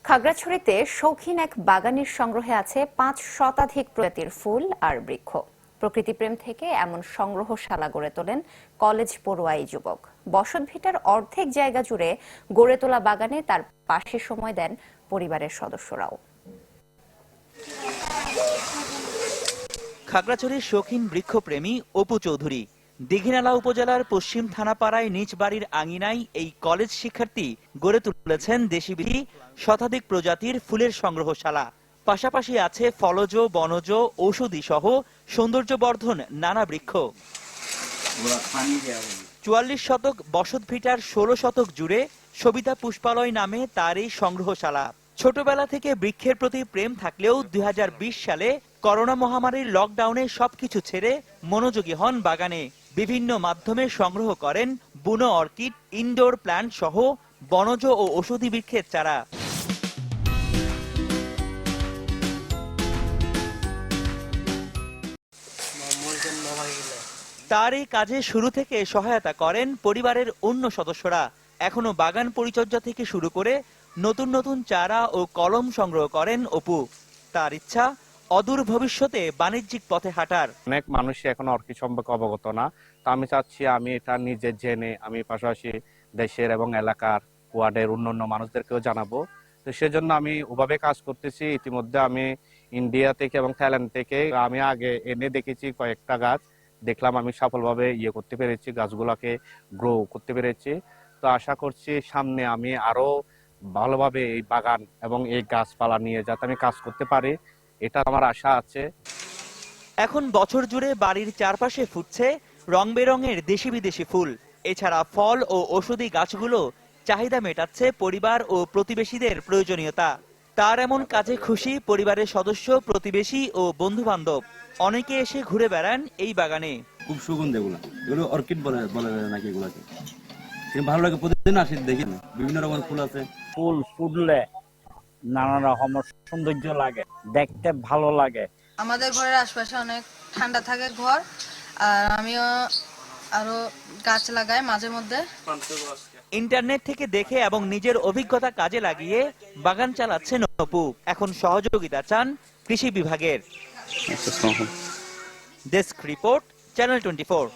খাগড়াছড়িতে শৌখিন এক বাগানের সংগ্রহে আছে ৫ শতাধিক প্রজাতির ফুল আর বৃক্ষ। প্রকৃতিপ্রেম থেকে এমন সংগ্রহশালা গড়ে তোলেন কলেজ পড়ুয়া এই যুবক। বসতভিটার অর্ধেক জায়গা জুড়ে গড়ে তোলা বাগানে তার পাশে সময় দেন পরিবারের সদস্যরাও। খাগড়াছড়ির শৌখিন বৃক্ষপ্রেমী অপু চৌধুরী দীঘিনালা উপজেলার পশ্চিম থানাপাড়ায় নিজ বাড়ির আঙিনায় এই কলেজ শিক্ষার্থী গড়ে তুলেছেন দেশি-বিদেশি শতাধিক প্রজাতির ফুলের সংগ্রহশালা। পাশাপাশি আছে ফলজ, বনজ, ঔষধি সহ সৌন্দর্যবর্ধন নানা বৃক্ষ। ৪৪ শতক বসতভিটার ১৬ শতক জুড়ে সবিতা পুষ্পালয় নামে তার এই সংগ্রহশালা। ছোটবেলা থেকে বৃক্ষের প্রতি প্রেম থাকলেও ২০২০ সালে করোনা মহামারীর লকডাউনে সবকিছু ছেড়ে মনোযোগী হন বাগানে। বিভিন্ন মাধ্যমে সংগ্রহ করেন বুনো অর্কিড, ইনডোর প্ল্যান্ট সহ বনজ ও ঔষধি বৃক্ষের চারা। তার এই কাজে শুরু থেকে সহায়তা করেন পরিবারের অন্য সদস্যরা। এখনো বাগান পরিচর্যা থেকে শুরু করে নতুন নতুন চারা ও কলম সংগ্রহ করেন অপু। তার ইচ্ছা অদূর ভবিষ্যতে বাণিজ্যিক পথে হাঁটার। অনেক মানুষই এখন অর্কিড সম্পর্কে অবগত না, তা আমি চাচ্ছি আমি এটা নিজে জেনে আমি পাশাপাশি দেশের এবং এলাকার ওয়ার্ডের অন্যান্য মানুষদেরকেও জানাবো। তো সেজন্য আমি ওভাবে কাজ করতেছি। ইতিমধ্যে আমি ইন্ডিয়া থেকে এবং থাইল্যান্ড থেকে আমি আগে এনে দেখেছি কয়েকটা গাছ, দেখলাম আমি সফলভাবে করতে পেরেছি, গাছগুলোকে গ্রো করতে পেরেছি। তো আশা করছি সামনে আমি আরো ভালোভাবে এই বাগান এবং এই গাছপালা নিয়ে যাতে আমি কাজ করতে পারি, এটা আমার আশা আছে। এখন বছর জুড়ে বাড়ির চারপাশে ফুটছে রং বেরঙের দেশি বিদেশি ফুল। এছাড়া ফল ও ঔষধি গাছগুলো চাহিদা মেটাচ্ছে পরিবার ও প্রতিবেশীদের প্রয়োজনীয়তা। তার এমন কাজে খুশি পরিবারের সদস্য, প্রতিবেশী ও বন্ধু বান্ধব। অনেকে এসে ঘুরে বেড়ান এই বাগানে। খুব সুগন্ধি এগুলো অর্কিড বলে নাকি এগুলাকে, ভালো লাগে। প্রতিদিন আসি, দেখি বিভিন্ন রকমের ফুল আছে। ফুল ফুটলে নানা রকমের সৌন্দর্য লাগে, দেখতে ভালো লাগে। আমাদের ঘরের আশপাশে অনেক ঠান্ডা থাকে ঘর, আর আমিও আরো গাছ লাগাই মাঝে মধ্যে। ইন্টারনেট থেকে দেখে এবং নিজের অভিজ্ঞতা কাজে লাগিয়ে বাগান চালাচ্ছেন অপু। এখন সহযোগিতা চান কৃষি বিভাগের। Desk report, channel 24।